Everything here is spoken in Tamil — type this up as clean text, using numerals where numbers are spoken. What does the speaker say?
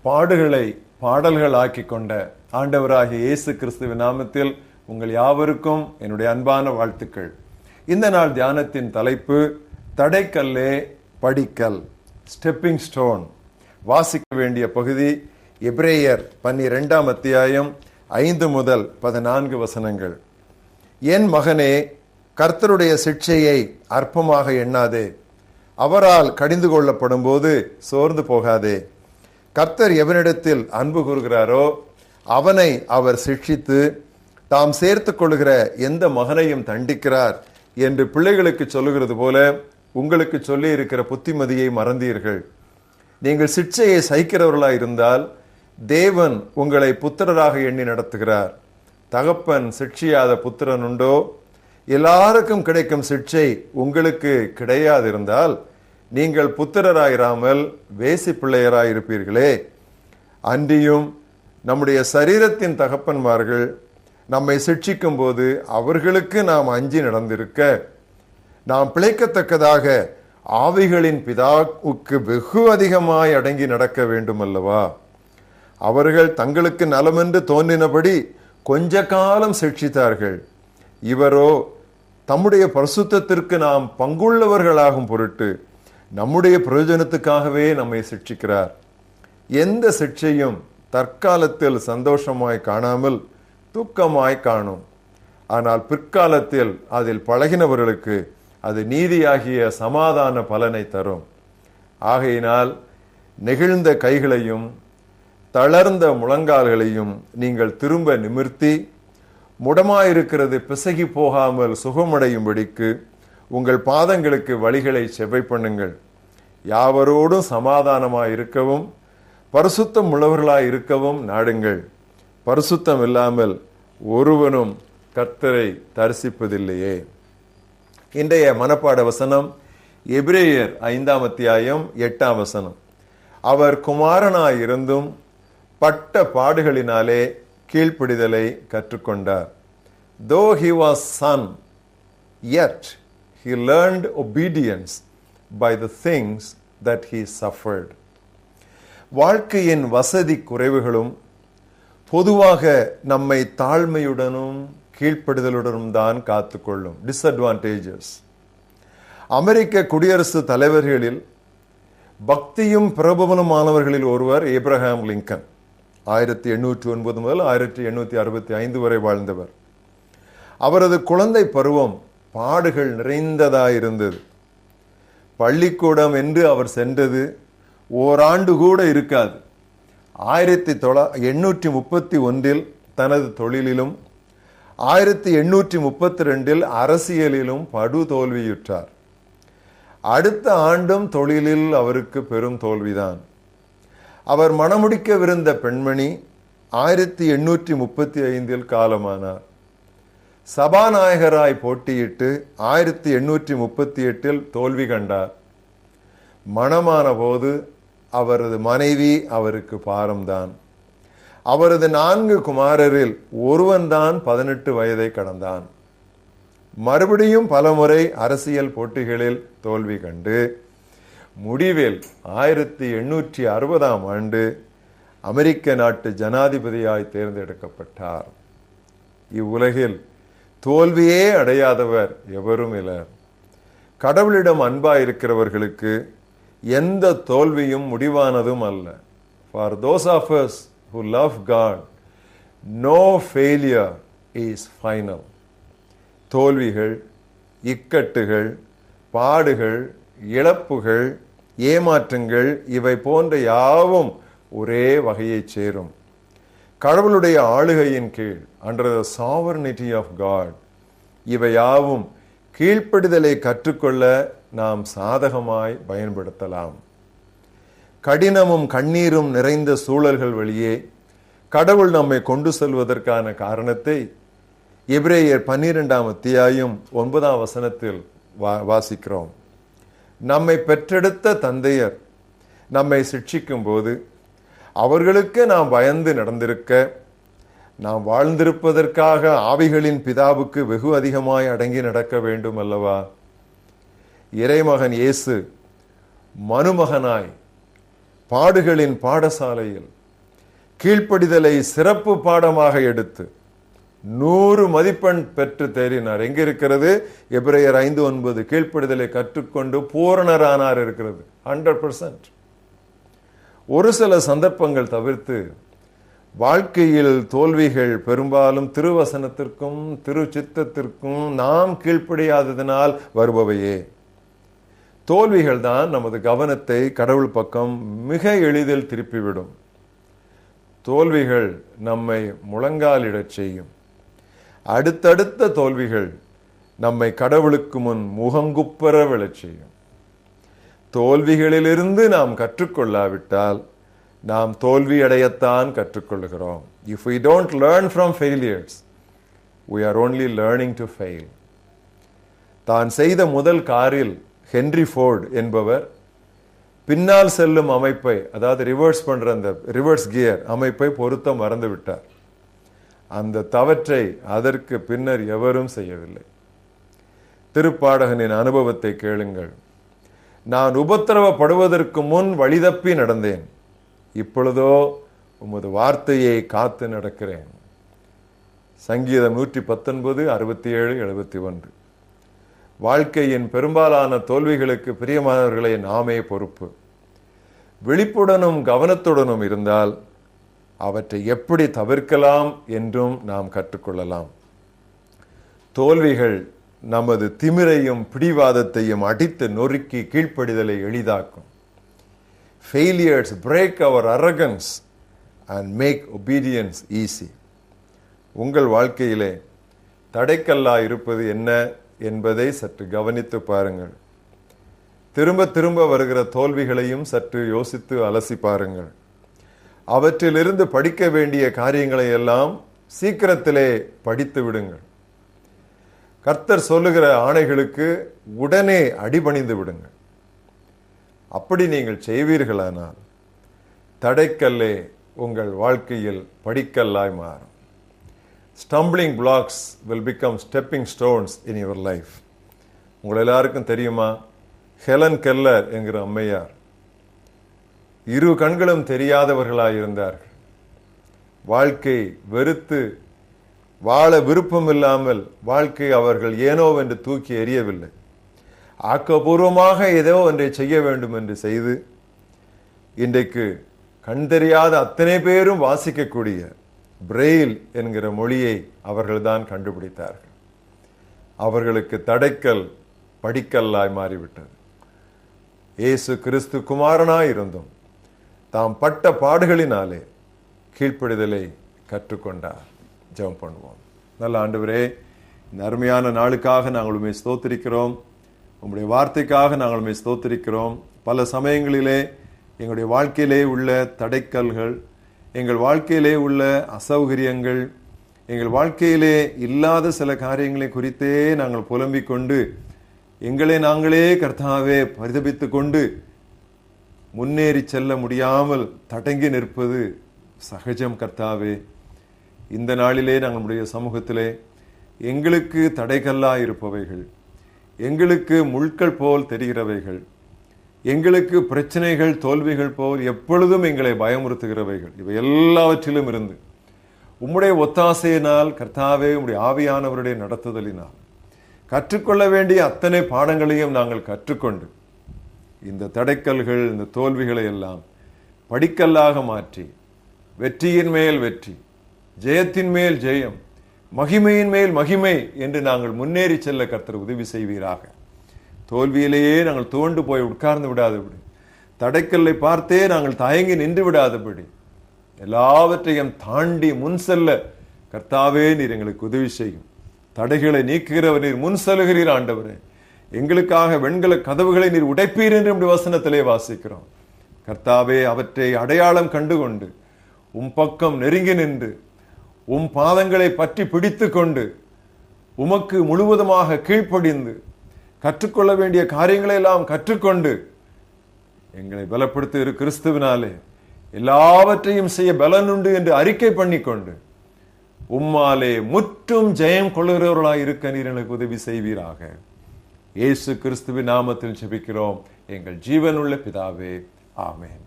பாடுகளை பாடல்கள் ஆக்கி கொண்ட ஆண்டவராகிய இயேசு கிறிஸ்துவின் நாமத்தில் உங்கள் யாவருக்கும் என்னுடைய அன்பான வாழ்த்துக்கள். இந்த நாள் தியானத்தின் தலைப்பு தடைக்கல்லே படிக்கல், ஸ்டெப்பிங் ஸ்டோன். வாசிக்க வேண்டிய பகுதி எபிரேயர் 12 அத்தியாயம் 5 முதல் 14 வசனங்கள். என் மகனே, கர்த்தருடைய சிட்சையை அற்பமாக எண்ணாதே, அவரால் கடிந்து கொள்ளப்படும் போது சோர்ந்து போகாதே. கர்த்தர் எவனிடத்தில் அன்பு கூறுகிறாரோ அவனை அவர் சிட்சித்து தாம் சேர்த்து கொள்கிற எந்த மகனையும் தண்டிக்கிறார் என்று பிள்ளைகளுக்கு சொல்லுகிறது போல உங்களுக்கு சொல்லி இருக்கிற புத்திமதியை மறந்தீர்கள். நீங்கள் சிட்சையை சகிக்கிறவர்களாய் இருந்தால் தேவன் உங்களை புத்திரராக எண்ணி நடத்துகிறார். தகப்பன் சிட்சியாத புத்திரன் உண்டோ? எல்லாருக்கும் கிடைக்கும் சிட்சை உங்களுக்கு கிடையாதிருந்தால் நீங்கள் புத்திரராயிராமல் வேசி பிள்ளையராயிருப்பீர்களே. அன்றியும் நம்முடைய சரீரத்தின் தகப்பன்மார்கள் நம்மை சிட்சிக்கும் போது அவர்களுக்கு நாம் அஞ்சி நடந்திருக்க, நாம் பிழைக்கத்தக்கதாக ஆவிகளின் பிதாவுக்கு வெகு அதிகமாய் அடங்கி நடக்க வேண்டும் அல்லவா? அவர்கள் தங்களுக்கு நலமென்று தோன்றினபடி கொஞ்ச காலம் சிட்சித்தார்கள். இவரோ தம்முடைய பரிசுத்தத்திற்கு நாம் பங்குள்ளவர்களாகும் பொருட்டு நம்முடைய பிரயோஜனத்துக்காகவே நம்மை சிட்சிக்கிறார். எந்த சிட்சையும் தற்காலத்தில் சந்தோஷமாய் காணாமல் துக்கமாய் காணும். ஆனால் பிற்காலத்தில் அதில் பழகினவர்களுக்கு அது நீதியாகிய சமாதான பலனை தரும். ஆகையினால் நெகிழ்ந்த கைகளையும் தளர்ந்த முழங்கால்களையும் நீங்கள் திரும்ப நிமிர்த்தி முடமாயிருக்கிறது பிசகி போகாமல் சுகமடையும்படிக்கு உங்கள் பாதங்களுக்கு வழிகளை செவ்வை பண்ணுங்கள். யாவரோடும் சமாதானமாய் இருக்கவும் பரிசுத்தம் உள்ளவர்களாய் இருக்கவும் நாடுங்கள். பரிசுத்தம் இல்லாமல் ஒருவனும் கர்த்தரை தரிசிப்பதில்லையே. இன்றைய மனப்பாட வசனம் எபிரேயர் 5 அத்தியாயம் 8 வசனம். அவர் குமாரனாய் இருந்தும் பட்ட பாடுகளினாலே கீழ்ப்படிதலை கற்றுக்கொண்டார். Though he was son, yet he learned obedience by the things that he suffered. வாழ்க்கையின் வசதி குறைவுகளும் பொதுவாக நம்மை தாழ்மையுடனும் கீழ்ப்படிதலுடனும் தான் காத்துக்கொள்ளும். டிஸ்அட்வான்டேஜஸ். அமெரிக்க குடியரசு தலைவர்களில் பக்தியும் பிரபலமானவர்களில் ஒருவர் ஏப்ரஹாம் லிங்கன். 1809 முதல் 1865 வரை வாழ்ந்தவர். அவரது குழந்தை பருவம் பாடுகள் நிறைந்ததாயிருந்தது. பள்ளிக்கூடம் என்று அவர் சென்றது ஓராண்டு கூட இருக்காது. 1831 தனது தொழிலிலும் 1832 அரசியலிலும் படு தோல்வியுற்றார். அடுத்த ஆண்டும் தொழிலில் அவருக்கு பெரும் தோல்விதான். அவர் மணமுடிக்கவிருந்த பெண்மணி 1835 காலமானார். சபாநாயகராய் போட்டியிட்டு 1838 தோல்வி கண்டார். மணமான போது அவரது மனைவி அவருக்கு பாரம்தான். அவரது 4 குமாரரில் ஒருவன்தான் 18 வயதை கடந்தான். மறுபடியும் பலமுறை அரசியல் போட்டிகளில் தோல்வி கண்டு முடிவில் 1860 ஆண்டு அமெரிக்க நாட்டு ஜனாதிபதியாய் தேர்ந்தெடுக்கப்பட்டார். இவ்வுலகில் தோல்வியே அடையாதவர் எவரும் இல்லை. கடவுளிடம் அன்பாயிருக்கிறவர்களுக்கு எந்த தோல்வியும் முடிவானதும் அல்ல. For those of us who love God, no failure is final. தோல்விகள், இக்கட்டுகள், பாடுகள், இழப்புகள், ஏமாற்றங்கள் இவை போன்ற யாவும் ஒரே வகையைச் சேரும். கடவுளுடைய ஆளுகையின் கீழ், under the sovereignty of God, இவை யாவும் கீழ்ப்படிதலை கற்றுக்கொள்ள நாம் சாதகமாய் பயன்படுத்தலாம். கடினமும் கண்ணீரும் நிறைந்த சூழல்கள் வழியே கடவுள் நம்மை கொண்டு செல்வதற்கான காரணத்தை எபிரேயர் 12 அத்தியாயம் 9 வசனத்தில் வாசிக்கிறோம். நம்மை பெற்றெடுத்த தந்தையர் நம்மை சிட்சிக்கும் போது அவர்களுக்கு நாம் பயந்து நடந்திருக்க, நாம் வாழ்ந்திருப்பதற்காக ஆவிகளின் பிதாவுக்கு வெகு அதிகமாய் அடங்கி நடக்க வேண்டும் அல்லவா? இறைமகன் இயேசு மனுமகனாய் பாடுகளின் பாடசாலையில் கீழ்ப்படிதலை சிறப்பு பாடமாக எடுத்து 100 மதிப்பெண் பெற்று தேறினார். எங்க இருக்கிறது? எபிரேயர் 5:9. கீழ்ப்படிதலை கற்றுக்கொண்டு பூரணரானார் இருக்கிறது. 100%. ஒரு சில சந்தர்ப்பங்கள் தவிர்த்து வாழ்க்கையில் தோல்விகள் பெரும்பாலும் திருவசனத்திற்கும் திரு சித்தத்திற்கும் நாம் கீழ்ப்படியாததினால் வருபவையே. தோல்விகள் தான் நமது கவனத்தை கடவுள் பக்கம் மிக எளிதில் திருப்பிவிடும். தோல்விகள் நம்மை முழங்காலிடச் செய்யும். அடுத்தடுத்த தோல்விகள் நம்மை கடவுளுக்கு முன் முகங்குப்புற விழச் செய்யும். தோல்விகளிலிருந்து நாம் கற்றுக்கொள்ளாவிட்டால் நாம் தோல்வியடையத்தான் கற்றுக்கொள்கிறோம். If we don't learn from failures, we are only learning to fail. தான் செய்த முதல் காரில் ஹென்றி ஃபோர்ட் என்பவர் பின்னால் செல்லும் அமைப்பை, அதாவது ரிவர்ஸ் பண்ற அந்த ரிவர்ஸ் கியர் அமைப்பை பொருத்த மறந்து விட்டார். அந்த தவற்றை அதற்கு பின்னர் எவரும் செய்யவில்லை. திருப்பாடகனின் அனுபவத்தை கேளுங்கள். நான் உபத்திரவப்படுவதற்கு முன் வழிதப்பி நடந்தேன், இப்பொழுதோ உமது வார்த்தையை காத்து நடக்கிறேன். சங்கீதம் 119, 67, 71. வாழ்க்கையின் பெரும்பாலான தோல்விகளுக்கு பிரியமானவர்களை நாமே பொறுப்பு. விழிப்புடனும் கவனத்துடனும் இருந்தால் அவற்றை எப்படி தவிர்க்கலாம் என்றும் நாம் கற்றுக்கொள்ளலாம். தோல்விகள் நமது திமிரையும் பிடிவாதத்தையும் அடித்து நொறுக்கி கீழ்ப்படிதலை எளிதாக்கும். Failures break our arrogance and make obedience easy. உங்கள் வாழ்க்கையிலே தடைக்கல்லா இருப்பது என்ன என்பதை சற்று கவனித்து பாருங்கள். திரும்ப திரும்ப வருகிற தோல்விகளையும் சற்று யோசித்து அலசி பாருங்கள். அவற்றிலிருந்து படிக்க வேண்டிய காரியங்களை எல்லாம் சீக்கிரத்திலே படித்து விடுங்கள். கர்த்தர் சொல்லுகிற ஆணைகளுக்கு உடனே அடிபணிந்து விடுங்கள். அப்படி நீங்கள் செய்வீர்களானால் தடைக்கல்லே உங்கள் வாழ்க்கையில் படிக்கல்லாய் மாறும். Stumbling blocks will become stepping stones in your life. உங்கள் எல்லாருக்கும் தெரியுமா, ஹெலன் கெல்லர் என்கிற அம்மையார் 2 கண்களும் தெரியாதவர்களாயிருந்தார்கள். வாழ்க்கை வெறுத்து வாழ விருப்பம் இல்லாமல் வாழ்க்கை அவர்கள் ஏனோவென்று தூக்கி எறியவில்லை. ஆக்கப்பூர்வமாக ஏதோ ஒன்றை செய்ய வேண்டும் என்று செய்து இன்றைக்கு கண் தெரியாத அத்தனை பேரும் வாசிக்கக்கூடிய பிரெயில் என்கிற மொழியை அவர்கள்தான் கண்டுபிடித்தார்கள். அவர்களுக்கு தடைக்கல் படிக்கல்லாய் மாறிவிட்டது. இயேசு கிறிஸ்து குமாரனாய் இருந்தும் தாம் பட்ட பாடுகளினாலே கீழ்ப்படிதலை கற்றுக்கொண்டார். ஜெபம் பண்ணுவோம். நல்ல ஆண்டவரே, இந்த அருமையான நாளுக்காக நாங்கள் உம்மை ஸ்தோத்திரிக்கிறோம். உம்முடைய வார்த்தைக்காக நாங்கள் உம்மை ஸ்தோத்திரிக்கிறோம். பல சமயங்களிலே எங்களுடைய வாழ்க்கையிலே உள்ள தடைக்கல்கள், எங்கள் வாழ்க்கையிலே உள்ள அசௌகரியங்கள், எங்கள் வாழ்க்கையிலே இல்லாத சில காரியங்களை குறித்தே நாங்கள் புலம்பிக் கொண்டு எங்களை நாங்களே கர்த்தாவே பரிதபித்து கொண்டு முன்னேறி செல்ல முடியாமல் தடங்கி நிற்பது சகஜம். கர்த்தாவே, இந்த நாளிலே நம்முடைய சமூகத்திலே எங்களுக்கு தடைகல்லா இருப்பவைகள், எங்களுக்கு முள்கள் போல் தெரிகிறவைகள், எங்களுக்கு பிரச்சனைகள் தோல்விகள் போல் எப்பொழுதும் எங்களை பயமுறுத்துகிறவைகள், இவை எல்லாவற்றிலும் இருந்து உம்முடைய ஒத்தாசையினால் கர்த்தாவே, உம்முடைய ஆவியானவருடைய நடத்துதலினால் கற்றுக்கொள்ள வேண்டிய அத்தனை பாடங்களையும் நாங்கள் கற்றுக்கொண்டு இந்த தடைக்கல்கள், இந்த தோல்விகளை எல்லாம் படிக்கல்லாக மாற்றி வெற்றியின் மேல் வெற்றி, ஜெயத்தின் மேல் ஜெயம், மகிமையின் மேல் மகிமை என்று நாங்கள் முன்னேறி செல்ல கர்த்தர் உதவி செய்வீராக. தோல்வியிலேயே நாங்கள் துவண்டு போய் உட்கார்ந்து விடாதபடி, தடைக்கல்லை பார்த்தே நாங்கள் தயங்கி நின்று விடாதபடி, எல்லாவற்றையும் தாண்டி முன் செல்ல கர்த்தாவே நீர் எங்களுக்கு உதவி செய்யும். தடைகளை நீக்குகிறவர் நீர், முன் செல்கிறீர் ஆண்டவரே. எங்களுக்காக வெண்கல கதவுகளை நீர் உடைப்பீர் என்று நம்முடைய வசனத்திலே வாசிக்கிறோம். கர்த்தாவே, அவற்றை அடையாளம் கண்டுகொண்டு உம் பக்கம் நெருங்கி நின்று உம் பாதங்களை பற்றி பிடித்து கொண்டு உமக்கு முழுவதுமாக கீழ்ப்படிந்து கற்றுக்கொள்ள வேண்டிய காரியங்களை எல்லாம் கற்றுக்கொண்டு எங்களை பலப்படுத்த கிறிஸ்துவினாலே எல்லாவற்றையும் செய்ய பலனுண்டு என்று அறிக்கை பண்ணிக்கொண்டு உம்மாலே முற்றும் ஜெயம் கொள்ளுகிறவர்களாய் இருக்க நீர் எனக்கு உதவி செய்வீராக. இயேசு கிறிஸ்துவின் நாமத்தில் ஜெபிக்கிறோம் எங்கள் ஜீவனுள்ள பிதாவே, ஆமென்.